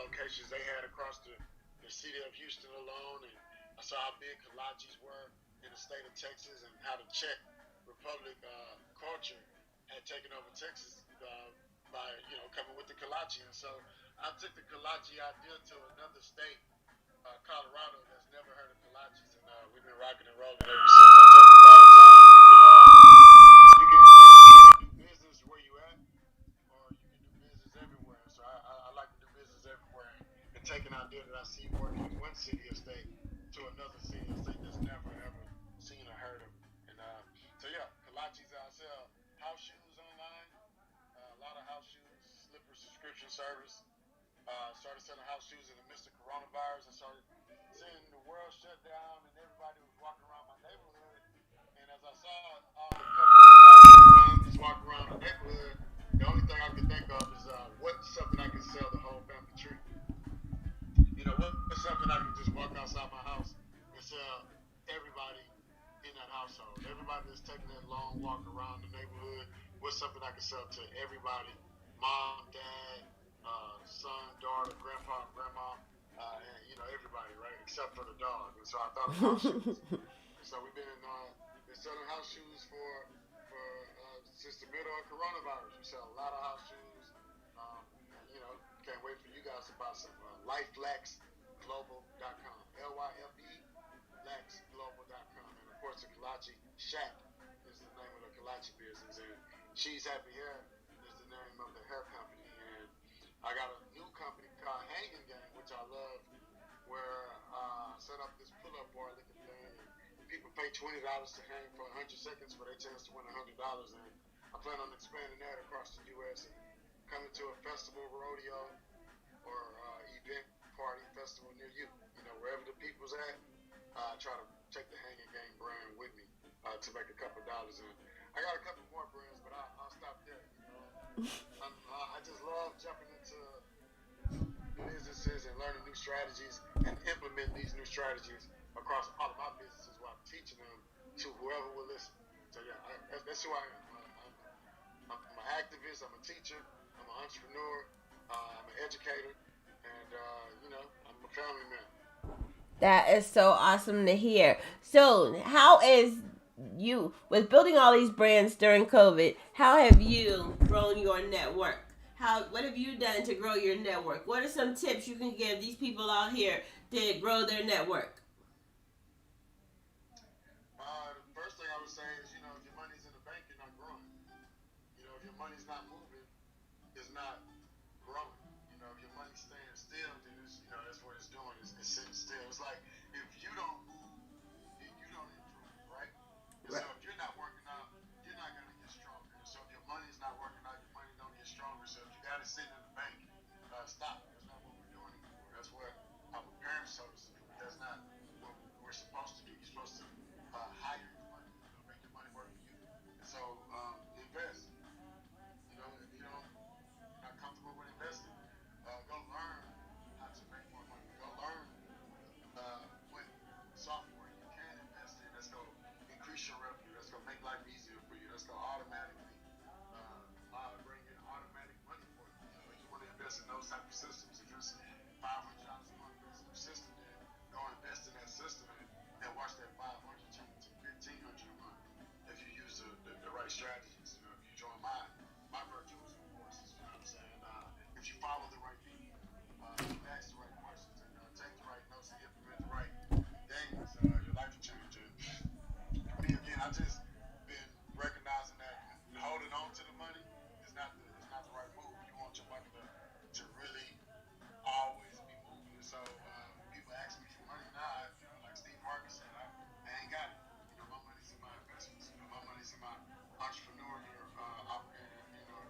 locations they had across the city of Houston alone, and I saw how big kolaches were in the state of Texas, and how the Czech Republic culture had taken over Texas by coming with the kolache. And so I took the kolache idea to another state, Colorado, that's never heard of kolaches, and we've been rocking and rolling ever since. I tell people all the time, you can do business where you at, or you can do business everywhere. So I like to do business everywhere, and take an idea that I see working in one city or state to another city or state that's never ever seen or heard of. And so yeah, kolaches. I sell house shoes online, a lot of house shoes, slipper subscription service. Started selling house shoes in the midst of coronavirus. I started seeing the world shut down and everybody was walking around my neighborhood. And as I saw all the couples and all the families walking around the neighborhood, the only thing I could think of is what's something I could sell the whole family tree. What's something I could just walk outside my house and sell everybody in that household. Everybody that's taking that long walk around the neighborhood, what's something I could sell to everybody, mom, dad, son, daughter, grandpa, grandma, and everybody, right, except for the dog. And so I thought of house shoes. And so we've been selling house shoes for since the middle of coronavirus. We sell a lot of house shoes. Um, can't wait for you guys to buy some. LifeLaxGlobal.com. LYFE LaxGlobal.com. And of course, the Kolache Shack is the name of the Kolache business. And She's Happy Hair is the name of the hair company. And I got a new company called Hanging Game, which I love, where I set up this pull-up bar looking thing. And people pay $20 to hang for 100 seconds for their chance to win $100. And I plan on expanding that across the U.S. and coming to a festival, rodeo, or event, party, festival near you. Wherever the people's at, I try to take the Hanging Game brand with me to make a couple dollars. And I got a couple more brands, but I'll stop there. I just love jumping into businesses and learning new strategies and implementing these new strategies across all of my businesses while I'm teaching them to whoever will listen. So yeah, that's who I am. I'm an activist. I'm a teacher. I'm an entrepreneur. I'm an educator, and I'm a family man. That is so awesome to hear. So, how is you with building all these brands during COVID? How have you grown your network? What have you done to grow your network? What are some tips you can give these people out here to grow their network? The first thing I would say is, if your money's in the bank, you're not growing. If your money's not moving, it's not growing. If your money's staying still, then that's what it's doing. It's sitting still. It's like if you don't move, you don't improve, right? And so Right. if you're not working out, you're not gonna get stronger. And so if your money's not working out, your money don't get stronger. So if you got it sitting in the bank, stop. That's not what we're doing anymore. That's what our parents told us to do. But that's not what we're supposed to do. You're supposed to hire your money, make your money work for you. And so invest. If you don't not comfortable with investing, go learn how to make more money. Go learn what software you can invest in. That's going to increase your revenue. That's going to make life easier for you. That's going to automatically bring in automatic money for you. If you want to invest in those type of systems, if it's $500 a month for this new system, then go invest in that system and watch that 500 turn into 1,500 a month if you use the right strategies. If you join my virtual courses, you know what I'm saying? If you follow the right people, if you ask the right questions, and take the right notes and implement the right things, your life will change. And for me, again, I just been recognizing that holding on to the money is not the right move. You want your money to really always be moving. And so when people ask me for money now, like Steve Harvey said, I ain't got it. My money's in my investments. My money's in my entrepreneurial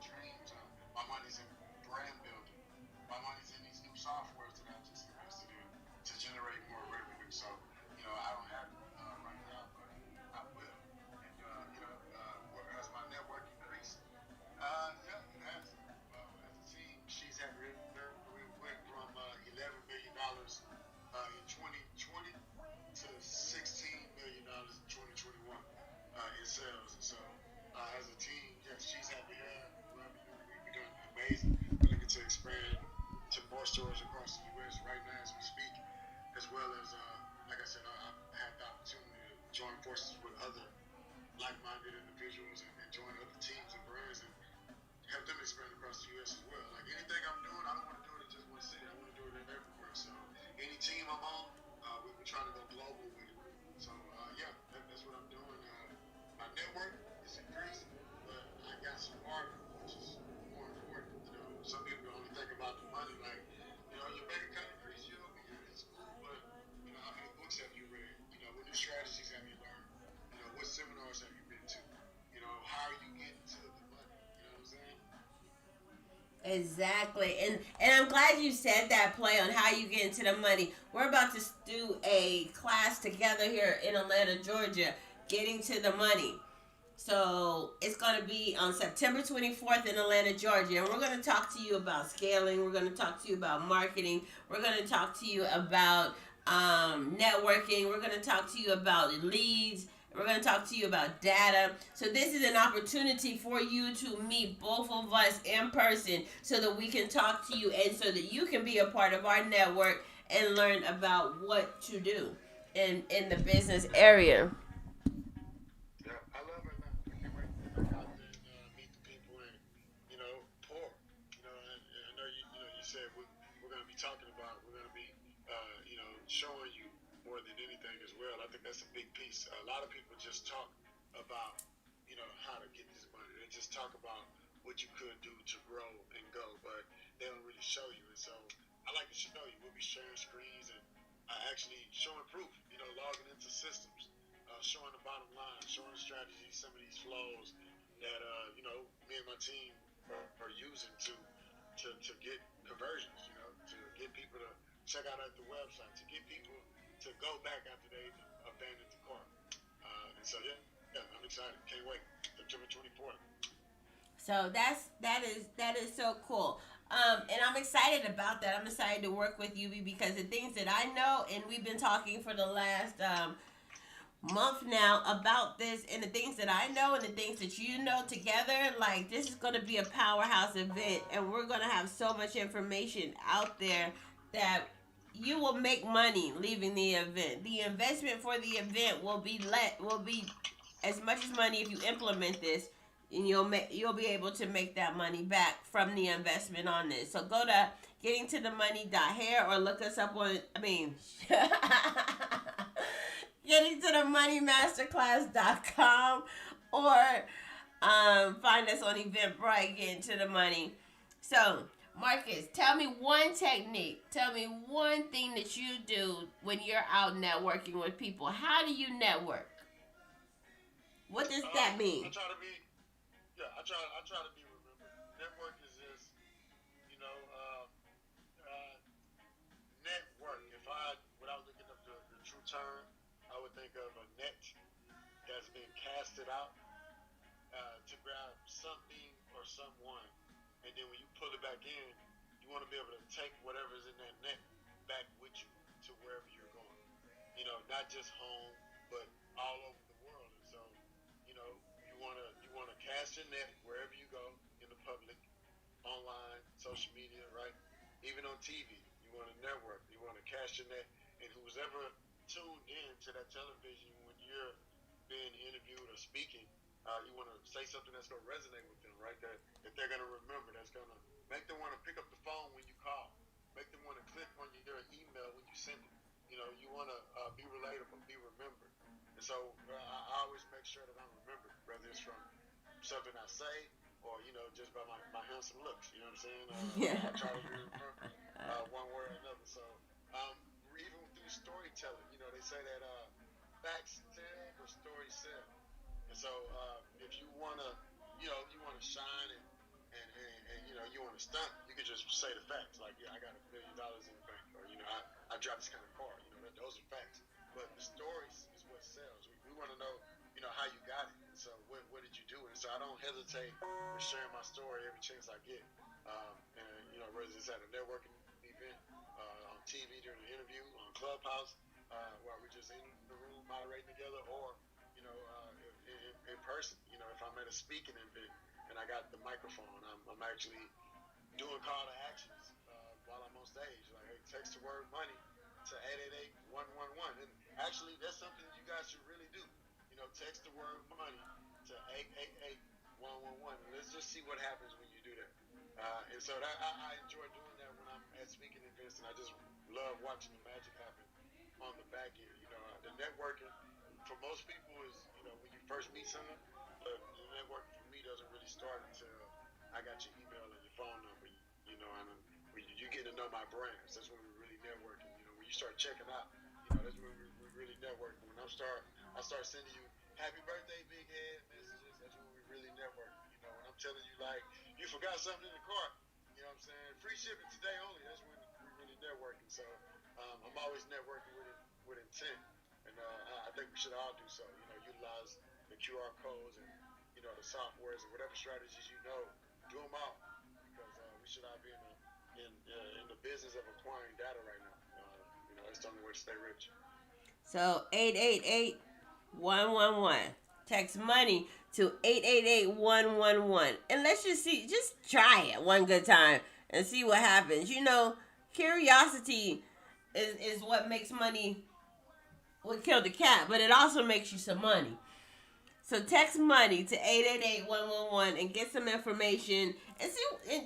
dreams. My money's in brand building. My money's in these new softwares that I just invested in to generate more revenue. So, I don't have it right now, but I will. And, as my network increased, yeah, it has. As a team, She's Happy Hair, we went from $11 million in 2020 to $16 million in 2021 in sales. And so, as a team, yes, She's Happy Hair revenue, we've done amazing. We're looking to expand to more stores across the U.S. right now as we speak, as well as, like I said, I had the opportunity to join forces with other like-minded individuals and join other teams and brands and have them expand across the U.S. as well. Like anything I'm doing, I don't want to do it in just one city. I want to do it everywhere. So any team I'm on, we're trying to go global with it. So yeah, that's what I'm doing. My network is increasing, but I got some art, which is more important. You know, some people only think about the money. Like, you know, your bank account increase year over year. It's cool, but you know, how many books have you read? You know, what new strategies have you learned? You know, what seminars have you been to? You know, how are you getting to the money? You know what I'm saying? Exactly. And I'm glad you said that play on how you get into the money. We're about to do a class together here in Atlanta, Georgia, getting to the money. So it's going to be on September 24th in Atlanta, Georgia. And we're going to talk to you about scaling. We're going to talk to you about marketing. We're going to talk to you about networking. We're going to talk to you about leads. We're going to talk to you about data. So this is an opportunity for you to meet both of us in person so that we can talk to you and so that you can be a part of our network and learn about what to do in the business area. Yeah, I love Atlanta. I can't wait to get back out there and meet the people and pour. And I know you said we're going to be talking about we're going to be showing you more than anything as well. I think that's a big piece. A lot of people just talk about how to get this money. They just talk about what you could do to grow and go, but they don't really show you. And so I like to show you. We'll be sharing screens and actually showing proof. Logging into systems, showing the bottom line, showing strategies, some of these flows that me and my team are using to get conversions. To get people to check out at the website, to get people to go back after they abandoned the cart. And so yeah, I'm excited. Can't wait. September 24th. So that is so cool. And I'm excited about that. I'm excited to work with you because the things that I know, and we've been talking for the last month now about this, and the things that I know and the things that you know together, like this is going to be a powerhouse event, and we're going to have so much information out there that you will make money leaving the event. The investment for the event will be as much as money if you implement this, and you'll be able to make that money back from the investment on this. So go to gettingtothemoney.hair or look us up on gettingtothemoneymasterclass.com or find us on Eventbrite, Getting to the Money. So, Marcus, tell me one technique. Tell me one thing that you do when you're out networking with people. How do you network? What does that I mean? try to be yeah, I try to be remembered. Network is just you know uh, uh, network. If I without looking up the true term, I would think of a net that's been casted out to grab something or someone, and then when you pull it back in, you want to be able to take whatever's in that net back with you to wherever you're going. Not just home, but all over the world. And so, you wanna cast your net wherever you go in the public, online, social media, right? Even on TV, you want to network. You want to cast your net, and who's ever tuned in to that television when you're being interviewed or speaking, you want to say something that's going to resonate with them, right? That they're going to remember. That's going to make them want to pick up the phone when you call. Make them want to click on your email when you send it. You want to be relatable, be remembered. And so I always make sure that I'm remembered, whether it's from something I say or just by my handsome looks. You know what I'm saying? Yeah. I try to be remembered one way or another. So um, even through storytelling, they say that facts tell, but stories sell. And so if you wanna shine and you wanna stunt, you can just say the facts. Like, yeah, I got $1 billion in the bank, or I drive this kind of car. Those are facts. But the stories is what sells. We want to know, how you got it. And so what did you do? And so I don't hesitate with sharing my story every chance I get. And whether it's at a networking event, on TV during an interview, on Clubhouse, while we're just in the room moderating together, or in person. If I'm at a speaking event and I got the microphone, I'm actually doing call to actions while I'm on stage. Like, hey, text the word money to 888-111. And actually, that's something you guys should really do. Text the word money to 888-111. And let's just see what happens when you do that. And so I enjoy doing that when I'm at speaking events, and I just love watching the magic happen on the back end. The networking for most people is, when you first meet someone, but the networking for me doesn't really start until I got your email and your phone number, and when you get to know my brands, that's when we really networking. When you start checking out, that's when we really networking. When I start sending you happy birthday, big head messages, that's when we really networking. When I'm telling you, like, you forgot something in the car, what I'm saying? Free shipping today only, that's when we really networking. So I'm always networking with intent. And I think we should all do so. Utilize the QR codes and the softwares and whatever strategies do them all, because we should all be in the business of acquiring data right now. It's the only way to stay rich. So 888-111. Text money to 888-111. And let's just try it one good time and see what happens. Curiosity is what makes money, what killed the cat, but it also makes you some money. So text money to 888-111 and get some information and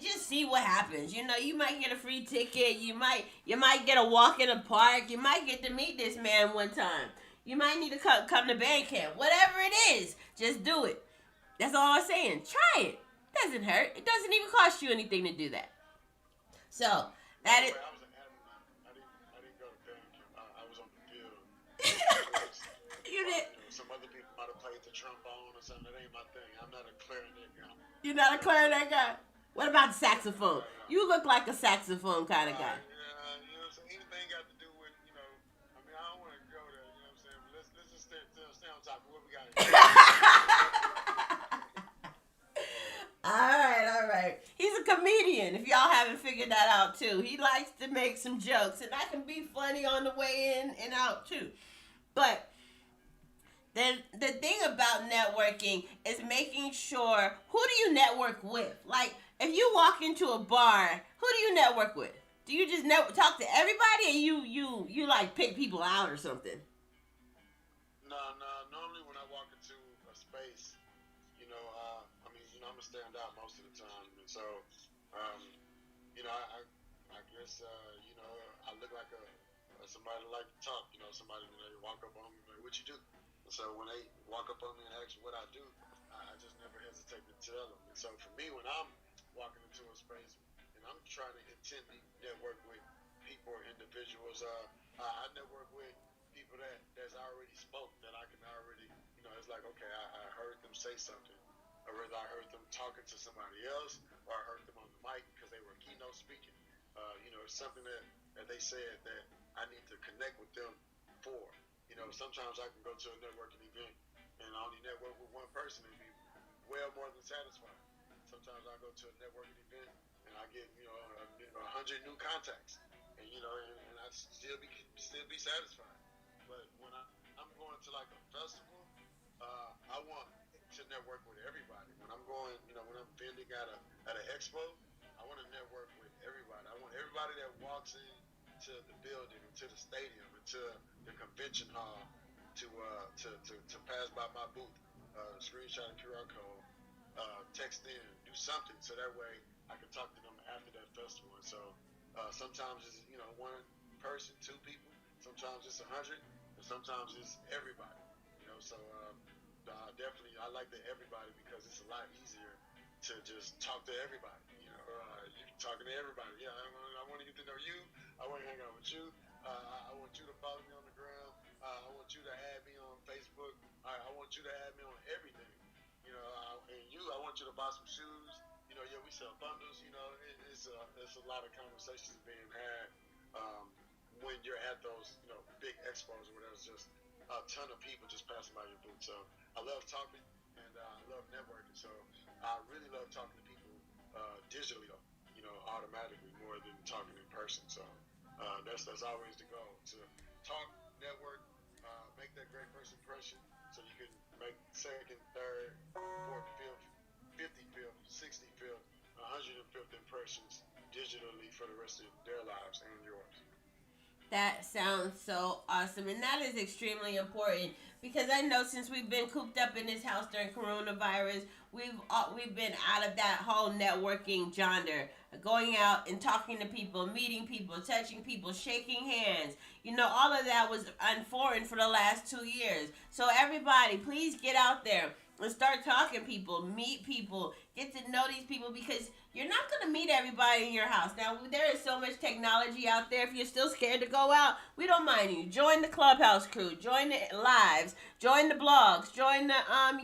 just see what happens. You might get a free ticket. You might get a walk in the park. You might get to meet this man one time. You might need to come to band camp. Whatever it is, just do it. That's all I'm saying. Try it. Doesn't hurt. It doesn't even cost you anything to do that. So that is. I didn't go to band camp. I was on the field. You did. Some other people might have played the trombone or something. That ain't my thing. I'm not a clarinet guy. You're not a clarinet guy? What about the saxophone? You look like a saxophone kind of guy. Anything got to do with, I don't want to go there, what I'm saying? But let's just stay on top of what we got to do. All right. He's a comedian, if y'all haven't figured that out, too. He likes to make some jokes, and that can be funny on the way in and out, too. But the thing about networking is making sure, who do you network with? Like, if you walk into a bar, who do you network with? Do you just talk to everybody, or you like pick people out or something? No. Normally when I walk into a space, I'm gonna stand out most of the time, and so, I guess, I look like somebody that like to talk. Somebody they walk up on me like, "What you do?" And so when they walk up on me and ask what I do, I just never hesitate to tell them. And so for me, when I'm walking into a space and I'm trying to intently network with people or individuals, I network with people that's already spoke, that I can already, it's like, okay, I heard them say something, or whether I heard them talking to somebody else, or I heard them on the mic because they were keynote speaking. It's something that they said that I need to connect with them for. Sometimes I can go to a networking event and only network with one person and be well more than satisfied. Sometimes I go to a networking event and I get 100 new contacts, and I still be satisfied. But when I'm going to like a festival, I want to network with everybody. When I'm going, when I'm vending at an expo, I want to network with everybody. I want everybody that walks in to the building, to the stadium, to the convention hall, to pass by my booth, screenshot a QR code, text in, do something, so that way I can talk to them after that festival. And so sometimes it's one person, two people, sometimes it's 100, and sometimes it's everybody. So definitely I like the everybody, because it's a lot easier to just talk to everybody. You talking to everybody. Yeah, I want to get to know you. I want to hang out with you. I want you to follow me on the gram. I want you to add me on Facebook. I want you to add me on everything. And I want you to buy some shoes. We sell bundles. It's a lot of conversations being had when you're at those big expos or whatever. It's just a ton of people just passing by your booth. So I love talking, and I love networking. So I really love talking to people digitally, though. Automatically, more than talking in person. So that's always the goal, to talk, network, make that great first impression, so you can make second, third, fourth, fifth, 55th, 65th, 150 impressions digitally for the rest of their lives and yours. That sounds so awesome, and that is extremely important because I know since we've been cooped up in this house during coronavirus, we've been out of that whole networking genre, going out and talking to people, meeting people, touching people, shaking hands. You know, all of that was unforeign for the last 2 years. So everybody, please get out there and start talking people, meet people, get to know these people because you're not going to meet everybody in your house. Now, there is so much technology out there. If you're still scared to go out, we don't mind you. Join the Clubhouse crew. Join the lives. Join the blogs. Join the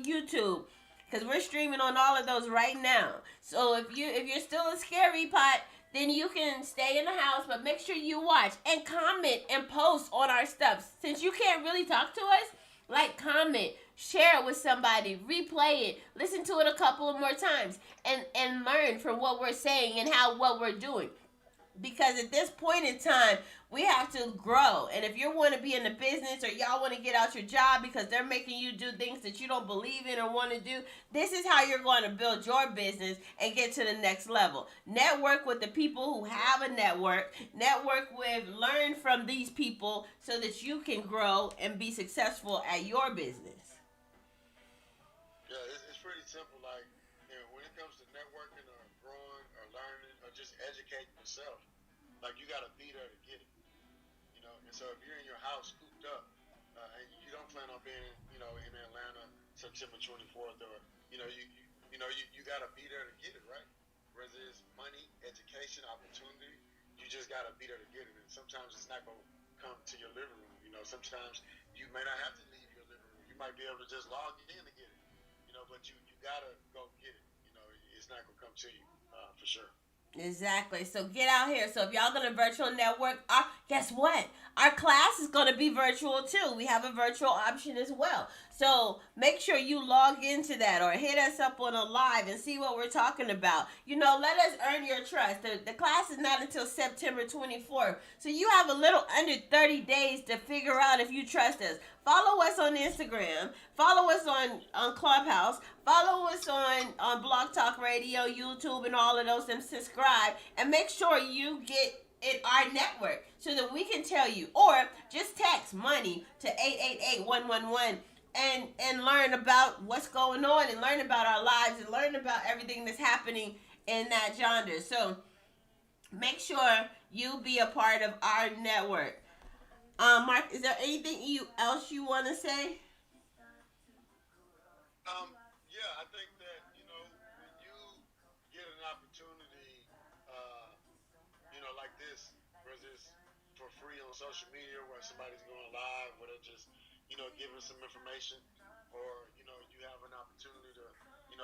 YouTube. Because we're streaming on all of those right now. So if you're still a scary pot, then you can stay in the house, but make sure you watch and comment and post on our stuff. Since you can't really talk to us, like, comment, share it with somebody, replay it, listen to it a couple of more times, and learn from what we're saying and what we're doing. Because at this point in time, we have to grow. And if you want to be in the business or y'all want to get out your job because they're making you do things that you don't believe in or want to do, this is how you're going to build your business and get to the next level. Network with the people who have a network. Learn from these people so that you can grow and be successful at your business. Yeah, it's pretty simple. Like, when it comes to networking or growing or learning or just educating yourself, like, you got to be there to get it. And so if you're in your house cooped up and you don't plan on being, in Atlanta September 24th, or you got to be there to get it, right? Whether it's money, education, opportunity, you just got to be there to get it. And sometimes it's not going to come to your living room. Sometimes you may not have to leave your living room. You might be able to just log in to get it. But you got to go get it. It's not going to come to you for sure. Exactly. So get out here. So if y'all gonna virtual network, guess what? Our class is gonna be virtual too. We have a virtual option as well. So make sure you log into that or hit us up on a live and see what we're talking about. Let us earn your trust. The class is not until September 24th. So you have a little under 30 days to figure out if you trust us. Follow us on Instagram. Follow us on Clubhouse. Follow us on Blog Talk Radio, YouTube, and all of those, and subscribe. And make sure you get in our network so that we can tell you. Or just text money to 888-111 and learn about what's going on and learn about our lives and learn about everything that's happening in that genre. So make sure you be a part of our network. Mark, is there anything else you want to say? Yeah, I think that when you get an opportunity, like this, whether it's for free on social media, where somebody's going live, where they're just giving some information, or you have an opportunity to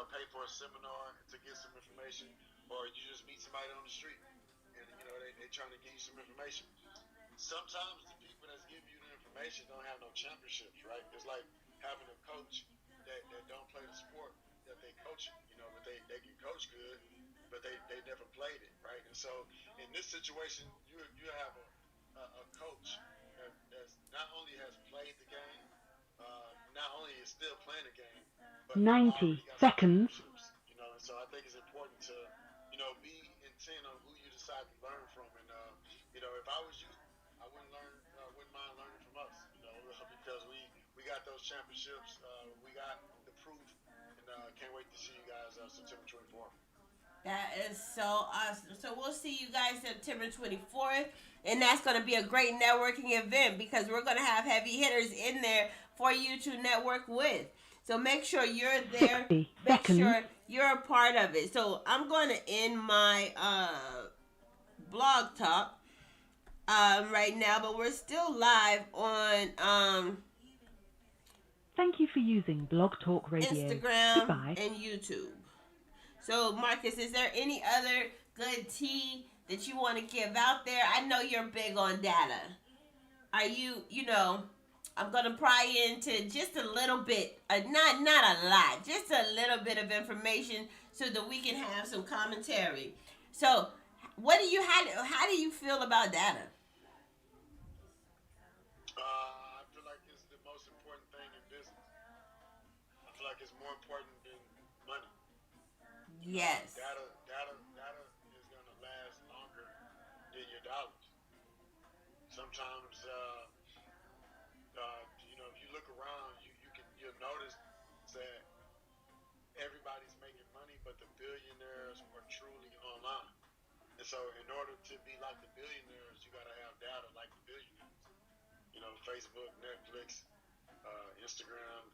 pay for a seminar to get some information, or you just meet somebody on the street and they trying to give you some information. Sometimes the people that's give you the information don't have no championships, right? It's like having a coach that don't play the sport that they coach, but they can coach good, but they never played it, right? And so in this situation, you have a coach that's not only has played the game, not only is still playing the game, but 90 seconds. And so I think it's important to be intent on who you decide to learn from. And if I was you, I wouldn't mind learning from us, because we got those championships, we got the proof, and can't wait to see you guys September 24th. That is so awesome. So we'll see you guys September 24th, and that's going to be a great networking event because we're going to have heavy hitters in there for you to network with. So make sure you're there. Make sure you're a part of it. So I'm going to end my blog talk right now, but we're still live on Thank you for using Blog Talk Radio. Instagram Goodbye. and YouTube. So Marcus, is there any other good tea that you want to give out there? I know you're big on data. Are you, I'm going to pry into just a little bit, not a lot, just a little bit of information so that we can have some commentary. So how do you feel about data? I feel like it's the most important thing in business. I feel like it's more important than money. Yes. Data spend your dollars. Sometimes, if you look around, you'll notice that everybody's making money, but the billionaires are truly online. And so, in order to be like the billionaires, you got to have data like the billionaires. Facebook, Netflix, Instagram,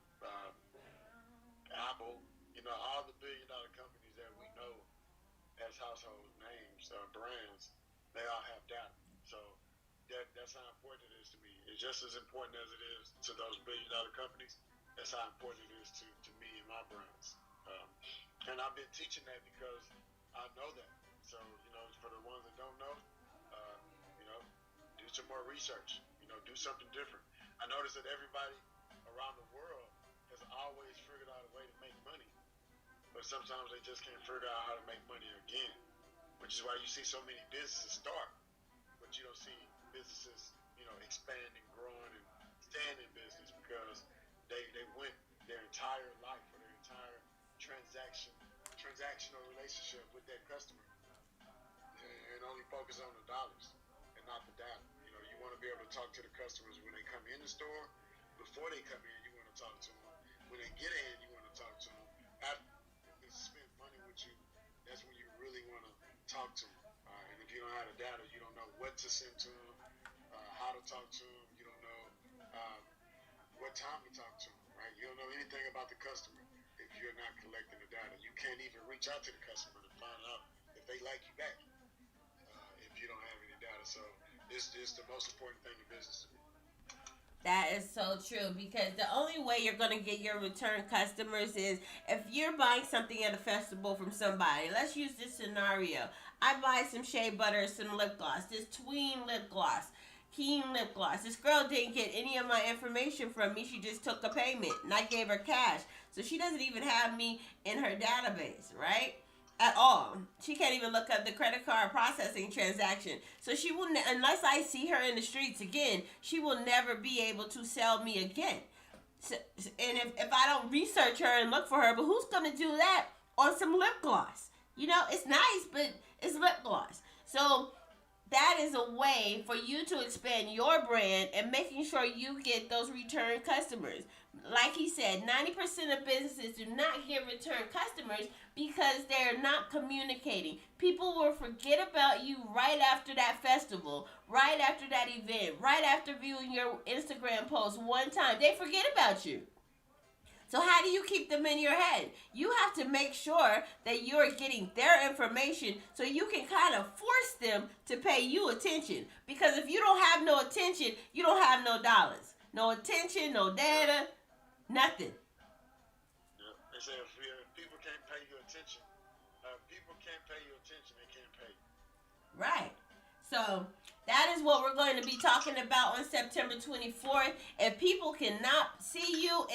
Apple. All the billion-dollar companies that we know as household names, brands, they all have data. So that's how important it is to me. It's just as important as it is to those billion-dollar companies. That's how important it is to me and my brands. And I've been teaching that because I know that. So, for the ones that don't know, do some more research. Do something different. I notice that everybody around the world has always figured out a way to make money, but sometimes they just can't figure out how to make money again, which is why you see so many businesses start, but you don't see businesses, expand and growing and staying in business because they went their entire life or their entire transactional relationship with that customer and only focus on the dollars and not the data. You want to be able to talk to the customers when they come in the store. Before they come in, you want to talk to them. When they get in, you want to talk to them. After they spend money with you, that's when you really want to talk to them. And if you don't have the data, you don't know what to send to them, how to talk to them. You don't know what time to talk to them, right? You don't know anything about the customer if you're not collecting the data. You can't even reach out to the customer to find out if they like you back if you don't have any data. So this is the most important thing in business to me. That is so true because the only way you're going to get your return customers is if you're buying something at a festival from somebody. Let's use this scenario. I buy some shea butter, some lip gloss, this tween lip gloss, keen lip gloss. This girl didn't get any of my information from me. She just took a payment and I gave her cash. So she doesn't even have me in her database, right? At all. She can't even look up the credit card processing transaction. So she will, unless I see her in the streets again, she will never be able to sell me again. So, and if I don't research her and look for her, but who's going to do that on some lip gloss? It's nice, but it's lip gloss. So that is a way for you to expand your brand and making sure you get those return customers. Like he said, 90% of businesses do not get return customers because they're not communicating. People will forget about you right after that festival, right after that event, right after viewing your Instagram post one time. They forget about you. So how do you keep them in your head? You have to make sure that you're getting their information so you can kind of force them to pay you attention. Because if you don't have no attention, you don't have no dollars. No attention, no data, nothing. Yeah. They say if people can't pay you attention, they can't pay you. Right. So that is what we're going to be talking about on September 24th. If people cannot see you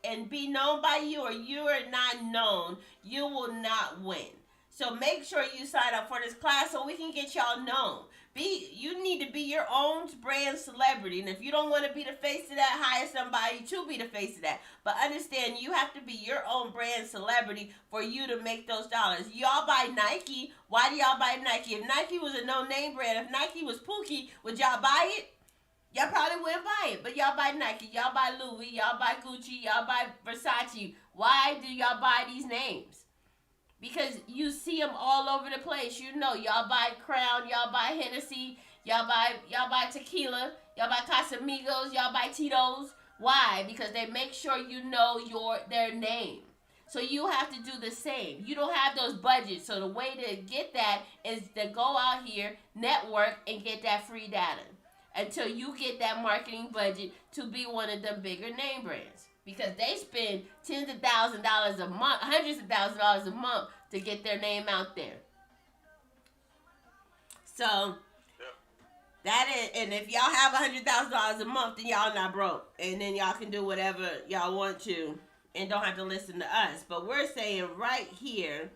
and be known by you, or you are not known, you will not win. So make sure you sign up for this class so we can get y'all known. You need to be your own brand celebrity. And if you don't want to be the face of that, hire somebody to be the face of that. But understand, you have to be your own brand celebrity for you to make those dollars. Y'all buy Nike. Why do y'all buy Nike? If Nike was a no-name brand, if Nike was Pookie, would y'all buy it? Y'all probably wouldn't buy it, but y'all buy Nike, y'all buy Louis, y'all buy Gucci, y'all buy Versace. Why do y'all buy these names? Because you see them all over the place. Y'all buy Crown, y'all buy Hennessy, y'all buy tequila, y'all buy Casamigos, y'all buy Tito's. Why? Because they make sure you know their name. So you have to do the same. You don't have those budgets. So the way to get that is to go out here, network, and get that free data until you get that marketing budget to be one of them bigger name brands. Because they spend tens of thousands of dollars a month, hundreds of thousands of dollars a month to get their name out there. So that is, and if y'all have $100,000 a month, then y'all not broke, and then y'all can do whatever y'all want to, and don't have to listen to us. But we're saying right here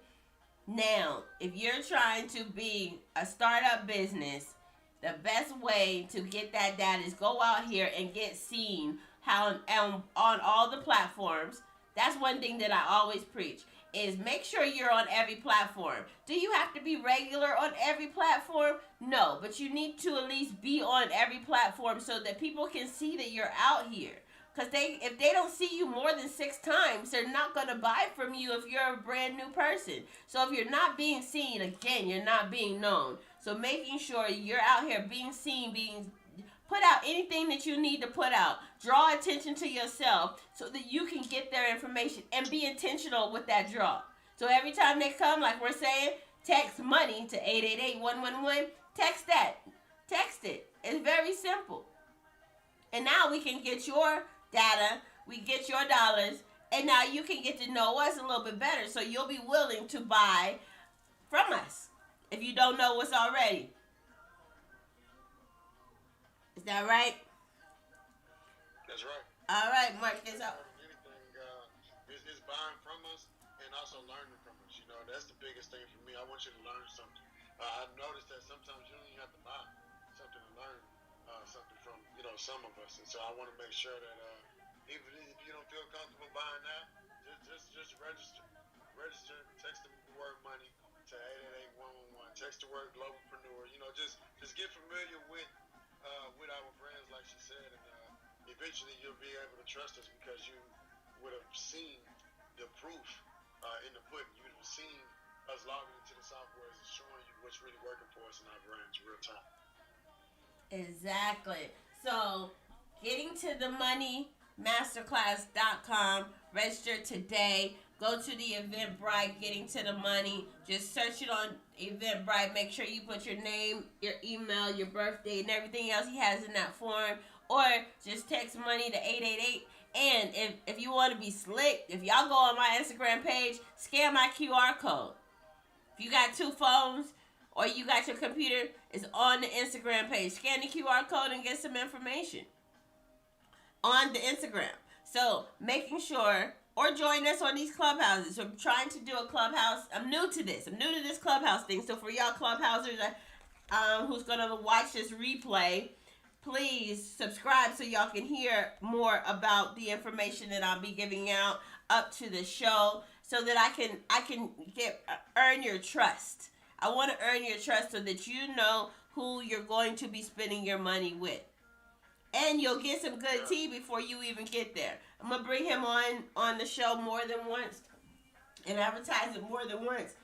now, if you're trying to be a startup business, the best way to get that data is go out here and get seen on all the platforms. That's one thing that I always preach is make sure you're on every platform. Do you have to be regular on every platform? No, but you need to at least be on every platform so that people can see that you're out here. Because if they don't see you more than 6 times, they're not going to buy from you if you're a brand new person. So if you're not being seen, again, you're not being known. So making sure you're out here being seen, being put out anything that you need to put out. Draw attention to yourself so that you can get their information and be intentional with that draw. So every time they come, like we're saying, text money to 888-111. Text that. Text it. It's very simple. And now we can get your data, we get your dollars, and now you can get to know us a little bit better. So you'll be willing to buy from us if you don't know us already. Is that right? That's right. All right, Marcus. Anything is buying from us and also learning from us. You know, that's the biggest thing for me. I want you to learn something. I've noticed that sometimes you don't even have to buy something to learn something from, some of us. And so I want to make sure that even if you don't feel comfortable buying now, just register. Register, text the word money to 888-111. Text the word globalpreneur. Just get familiar with our brands, like she said, and eventually you'll be able to trust us because you would have seen the proof in the pudding. You would have seen us logging into the software and showing you what's really working for us in our brands real time. Exactly. So, getting to the money masterclass.com. Register today. Go to the Eventbrite, Getting to the Money. Just search it on Eventbrite. Make sure you put your name, your email, your birthday, and everything else he has in that form. Or just text money to 888. And if you want to be slick, if y'all go on my Instagram page, scan my QR code. If you got 2 phones or you got your computer, it's on the Instagram page. Scan the QR code and get some information on the Instagram. So making sure, or join us on these clubhouses. So I'm trying to do a clubhouse. I'm new to this clubhouse thing. So for y'all clubhousers who's going to watch this replay, please subscribe so y'all can hear more about the information that I'll be giving out up to the show so that I can earn your trust. I want to earn your trust so that you know who you're going to be spending your money with. And you'll get some good tea before you even get there. I'm going to bring him on the show more than once and advertise it more than once.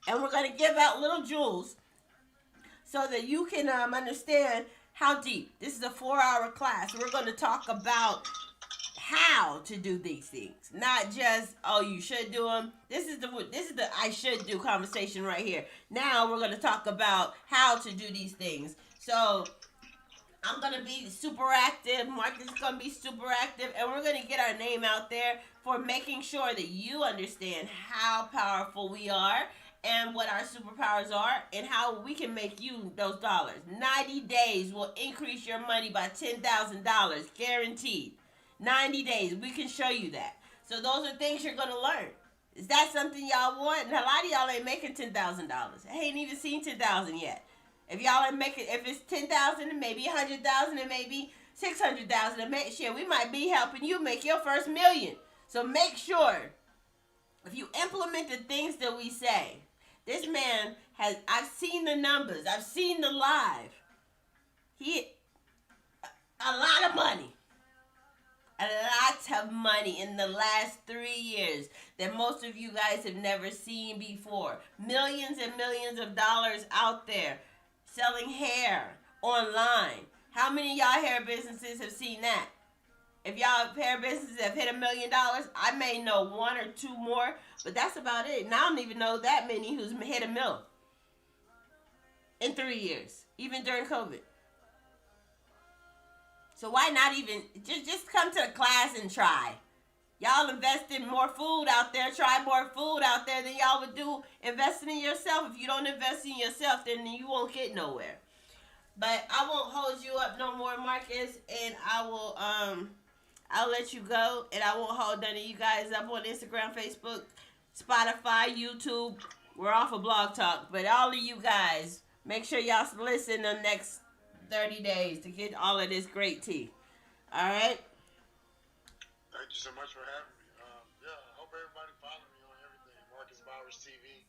And we're going to give out little jewels so that you can understand how deep. This is a 4-hour class. We're going to talk about how to do these things. Not just, oh, you should do them. This is the I should do conversation right here. Now we're going to talk about how to do these things. So I'm going to be super active. Marcus is going to be super active. And we're going to get our name out there for making sure that you understand how powerful we are and what our superpowers are and how we can make you those dollars. 90 days will increase your money by $10,000. Guaranteed. 90 days. We can show you that. So those are things you're going to learn. Is that something y'all want? And a lot of y'all ain't making $10,000. I ain't even seen $10,000 yet. If y'all are making, if it's 10,000 and maybe 100,000 and maybe 600,000, and shit, we might be helping you make your first $1 million. So make sure if you implement the things that we say, this man I've seen the numbers, I've seen the live. A lot of money. A lot of money in the last 3 years that most of you guys have never seen before. Millions and millions of dollars out there. Selling hair online. How many of y'all hair businesses have seen that? If y'all hair businesses have hit $1 million, I may know 1 or 2 more, but that's about it. And I don't even know that many who's hit $1 million in 3 years, even during COVID. So why not even just come to the class and try? Y'all invest in more food out there. Try more food out there than y'all would do investing in yourself. If you don't invest in yourself, then you won't get nowhere. But I won't hold you up no more, Marcus. And I'll let you go. And I won't hold none of you guys up on Instagram, Facebook, Spotify, YouTube. We're off of Blog Talk. But all of you guys, make sure y'all listen the next 30 days to get all of this great tea. All right? Thank you so much for having me. Yeah, I hope everybody follow me on everything. Marcus Bowers TV.